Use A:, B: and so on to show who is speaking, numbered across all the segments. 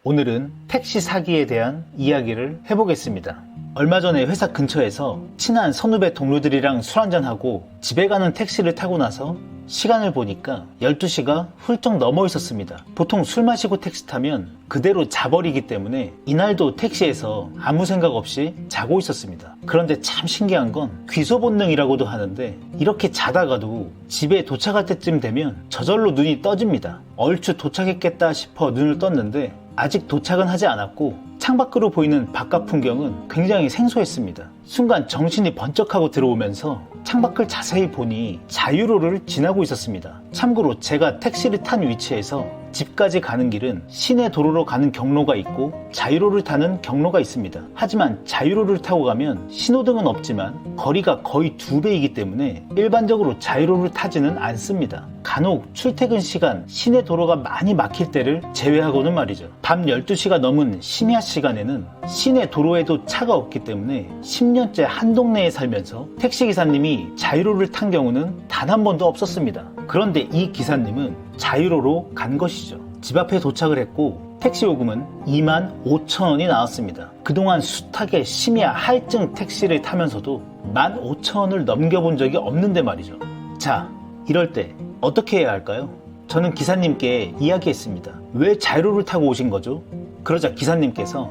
A: 오늘은 택시 사기에 대한 이야기를 해보겠습니다. 얼마 전에 회사 근처에서 친한 선후배 동료들이랑 술 한잔하고 집에 가는 택시를 타고 나서 시간을 보니까 12시가 훌쩍 넘어 있었습니다. 보통 술 마시고 택시 타면 그대로 자버리기 때문에 이날도 택시에서 아무 생각 없이 자고 있었습니다. 그런데 참 신기한 건 귀소 본능이라고도 하는데 이렇게 자다가도 집에 도착할 때쯤 되면 저절로 눈이 떠집니다. 얼추 도착했겠다 싶어 눈을 떴는데 아직 도착은 하지 않았고 창밖으로 보이는 바깥 풍경은 굉장히 생소했습니다. 순간 정신이 번쩍하고 들어오면서 창밖을 자세히 보니 자유로를 지나고 있었습니다. 참고로 제가 택시를 탄 위치에서 집까지 가는 길은 시내 도로로 가는 경로가 있고 자유로를 타는 경로가 있습니다. 하지만 자유로를 타고 가면 신호등은 없지만 거리가 거의 2배이기 때문에 일반적으로 자유로를 타지는 않습니다. 간혹 출퇴근 시간 시내 도로가 많이 막힐 때를 제외하고는 말이죠. 밤 12시가 넘은 심야 시간에는 시내 도로에도 차가 없기 때문에 10년째 한 동네에 살면서 택시기사님이 자유로를 탄 경우는 단 한 번도 없었습니다. 그런데 이 기사님은 자유로로 간 것이죠. 집 앞에 도착을 했고 택시 요금은 25,000원이 나왔습니다. 그동안 숱하게 심야 할증 택시를 타면서도 15,000원을 넘겨본 적이 없는데 말이죠. 자, 이럴 때 어떻게 해야 할까요? 저는 기사님께 이야기했습니다. 왜 자유로를 타고 오신 거죠? 그러자 기사님께서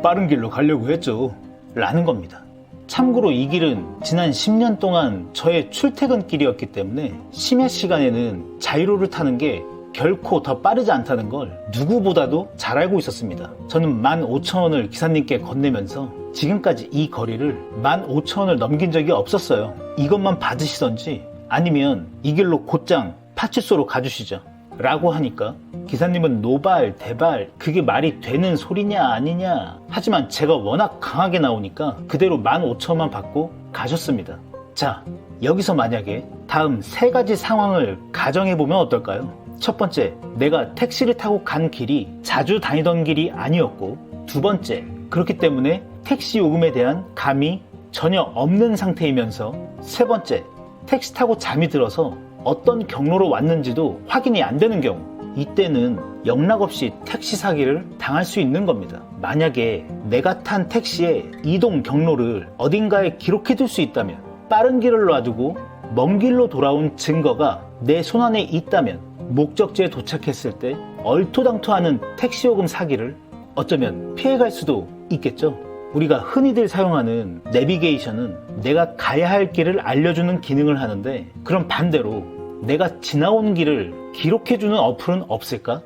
A: 빠른 길로 가려고 했죠 라는 겁니다. 참고로 이 길은 지난 10년 동안 저의 출퇴근길이었기 때문에 심야 시간에는 자유로를 타는 게 결코 더 빠르지 않다는 걸 누구보다도 잘 알고 있었습니다. 저는 15,000원을 기사님께 건네면서 지금까지 이 거리를 15,000원을 넘긴 적이 없었어요. 이것만 받으시던지 아니면 이 길로 곧장 파출소로 가주시죠 라고 하니까 기사님은 노발 대발 그게 말이 되는 소리냐 아니냐 하지만 제가 워낙 강하게 나오니까 그대로 15,000원만 받고 가셨습니다. 자, 여기서 만약에 다음 3가지 상황을 가정해보면 어떨까요? 첫 번째, 내가 택시를 타고 간 길이 자주 다니던 길이 아니었고, 두 번째, 그렇기 때문에 택시 요금에 대한 감이 전혀 없는 상태이면서, 세 번째, 택시 타고 잠이 들어서 어떤 경로로 왔는지도 확인이 안 되는 경우, 이때는 영락없이 택시 사기를 당할 수 있는 겁니다. 만약에 내가 탄 택시의 이동 경로를 어딘가에 기록해둘 수 있다면, 빠른 길을 놔두고 먼 길로 돌아온 증거가 내 손안에 있다면 목적지에 도착했을 때 얼토당토하는 택시요금 사기를 어쩌면 피해갈 수도 있겠죠. 우리가 흔히들 사용하는 내비게이션은 내가 가야 할 길을 알려주는 기능을 하는데, 그럼 반대로 내가 지나온 길을 기록해주는 어플은 없을까?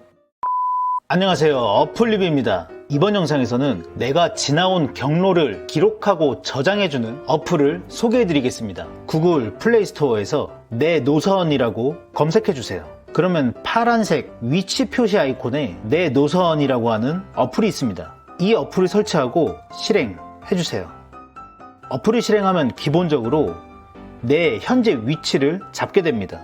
A: 안녕하세요, 어플리뷰입니다. 이번 영상에서는 내가 지나온 경로를 기록하고 저장해주는 어플을 소개해드리겠습니다. 구글 플레이스토어에서 내 노선이라고 검색해주세요. 그러면 파란색 위치 표시 아이콘에 내 노선이라고 하는 어플이 있습니다. 이 어플을 설치하고 실행해주세요. 어플을 실행하면 기본적으로 내 현재 위치를 잡게 됩니다.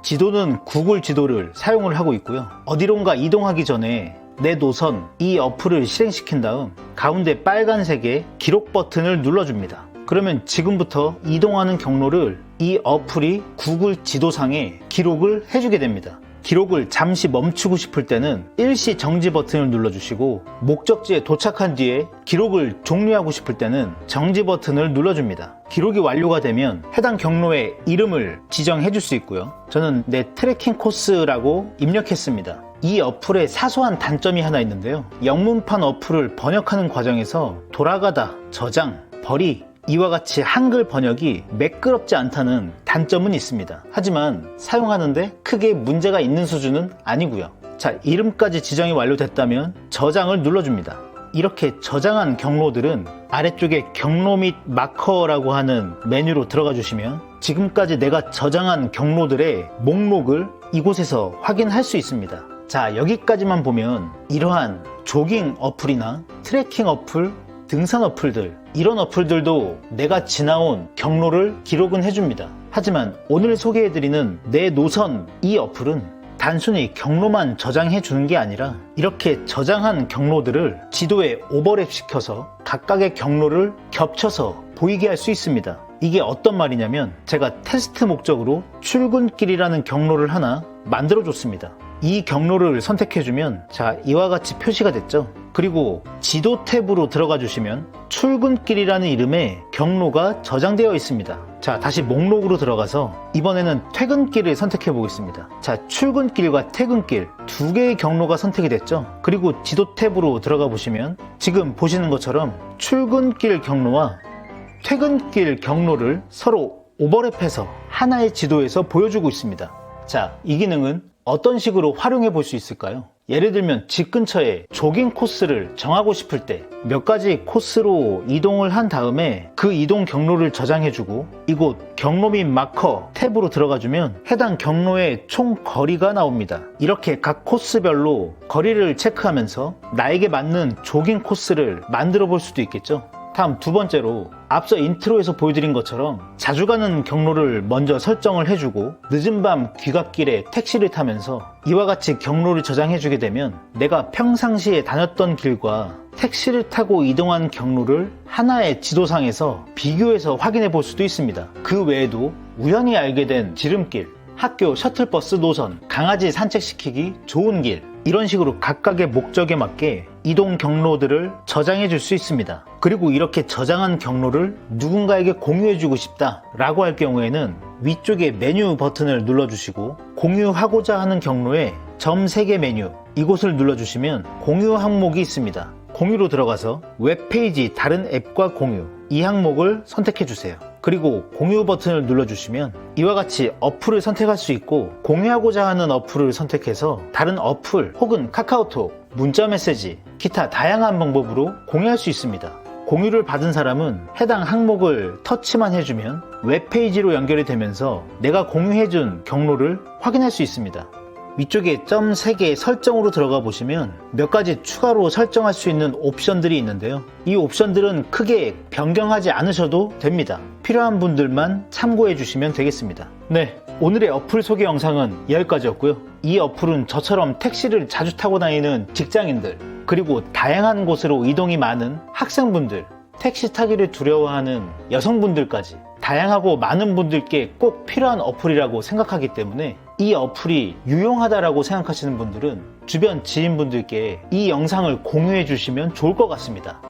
A: 지도는 구글 지도를 사용을 하고 있고요. 어디론가 이동하기 전에 내 노선 이 어플을 실행시킨 다음 가운데 빨간색의 기록 버튼을 눌러줍니다. 그러면 지금부터 이동하는 경로를 이 어플이 구글 지도상에 기록을 해주게 됩니다. 기록을 잠시 멈추고 싶을 때는 일시 정지 버튼을 눌러주시고, 목적지에 도착한 뒤에 기록을 종료하고 싶을 때는 정지 버튼을 눌러줍니다. 기록이 완료가 되면 해당 경로의 이름을 지정해 줄 수 있고요. 저는 내 트래킹 코스라고 입력했습니다. 이 어플에 사소한 단점이 하나 있는데요. 영문판 어플을 번역하는 과정에서 돌아가다, 저장, 버리 이와 같이 한글 번역이 매끄럽지 않다는 단점은 있습니다. 하지만 사용하는데 크게 문제가 있는 수준은 아니고요. 자, 이름까지 지정이 완료됐다면 저장을 눌러줍니다. 이렇게 저장한 경로들은 아래쪽에 경로 및 마커라고 하는 메뉴로 들어가 주시면 지금까지 내가 저장한 경로들의 목록을 이곳에서 확인할 수 있습니다. 자, 여기까지만 보면 이러한 조깅 어플이나 트래킹 어플, 등산 어플들, 이런 어플들도 내가 지나온 경로를 기록은 해줍니다. 하지만 오늘 소개해드리는 내 노선 이 어플은 단순히 경로만 저장해 주는 게 아니라 이렇게 저장한 경로들을 지도에 오버랩 시켜서 각각의 경로를 겹쳐서 보이게 할 수 있습니다. 이게 어떤 말이냐면 제가 테스트 목적으로 출근길이라는 경로를 하나 만들어 줬습니다. 이 경로를 선택해주면 자, 이와 같이 표시가 됐죠. 그리고 지도 탭으로 들어가 주시면 출근길이라는 이름의 경로가 저장되어 있습니다. 자, 다시 목록으로 들어가서 이번에는 퇴근길을 선택해 보겠습니다. 자, 출근길과 퇴근길 두 개의 경로가 선택이 됐죠. 그리고 지도 탭으로 들어가 보시면 지금 보시는 것처럼 출근길 경로와 퇴근길 경로를 서로 오버랩해서 하나의 지도에서 보여주고 있습니다. 자, 이 기능은 어떤 식으로 활용해 볼 수 있을까요? 예를 들면 집 근처에 조깅 코스를 정하고 싶을 때 몇 가지 코스로 이동을 한 다음에 그 이동 경로를 저장해주고 이곳 경로 및 마커 탭으로 들어가주면 해당 경로의 총 거리가 나옵니다. 이렇게 각 코스별로 거리를 체크하면서 나에게 맞는 조깅 코스를 만들어 볼 수도 있겠죠. 다음 두 번째로 앞서 인트로에서 보여드린 것처럼 자주 가는 경로를 먼저 설정을 해주고 늦은 밤 귀갓길에 택시를 타면서 이와 같이 경로를 저장해주게 되면 내가 평상시에 다녔던 길과 택시를 타고 이동한 경로를 하나의 지도상에서 비교해서 확인해 볼 수도 있습니다. 그 외에도 우연히 알게 된 지름길, 학교 셔틀버스 노선, 강아지 산책시키기 좋은 길, 이런 식으로 각각의 목적에 맞게 이동 경로들을 저장해 줄 수 있습니다. 그리고 이렇게 저장한 경로를 누군가에게 공유해주고 싶다 라고 할 경우에는 위쪽에 메뉴 버튼을 눌러주시고 공유하고자 하는 경로에 점 3개 메뉴 이곳을 눌러주시면 공유 항목이 있습니다. 공유로 들어가서 웹페이지 다른 앱과 공유 이 항목을 선택해 주세요. 그리고 공유 버튼을 눌러주시면 이와 같이 어플을 선택할 수 있고 공유하고자 하는 어플을 선택해서 다른 어플 혹은 카카오톡, 문자 메시지, 기타 다양한 방법으로 공유할 수 있습니다. 공유를 받은 사람은 해당 항목을 터치만 해주면 웹페이지로 연결이 되면서 내가 공유해준 경로를 확인할 수 있습니다. 위쪽에 점 3개 설정으로 들어가 보시면 몇 가지 추가로 설정할 수 있는 옵션들이 있는데요. 이 옵션들은 크게 변경하지 않으셔도 됩니다. 필요한 분들만 참고해 주시면 되겠습니다. 네, 오늘의 어플 소개 영상은 여기까지였고요. 이 어플은 저처럼 택시를 자주 타고 다니는 직장인들, 그리고 다양한 곳으로 이동이 많은 학생분들, 택시 타기를 두려워하는 여성분들까지 다양하고 많은 분들께 꼭 필요한 어플이라고 생각하기 때문에 이 어플이 유용하다라고 생각하시는 분들은 주변 지인분들께 이 영상을 공유해 주시면 좋을 것 같습니다.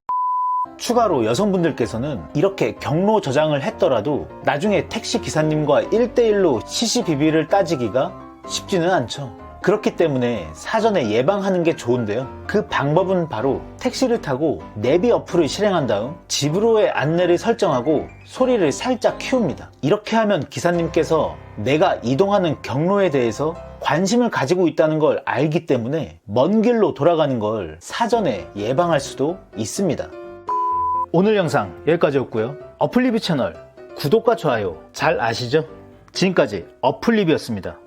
A: 추가로 여성분들께서는 이렇게 경로 저장을 했더라도 나중에 택시 기사님과 1대1로 CCBB를 따지기가 쉽지는 않죠. 그렇기 때문에 사전에 예방하는 게 좋은데요. 그 방법은 바로 택시를 타고 내비 어플을 실행한 다음 집으로의 안내를 설정하고 소리를 살짝 키웁니다. 이렇게 하면 기사님께서 내가 이동하는 경로에 대해서 관심을 가지고 있다는 걸 알기 때문에 먼 길로 돌아가는 걸 사전에 예방할 수도 있습니다. 오늘 영상 여기까지였고요. 어플리뷰 채널 구독과 좋아요 잘 아시죠? 지금까지 어플리뷰였습니다.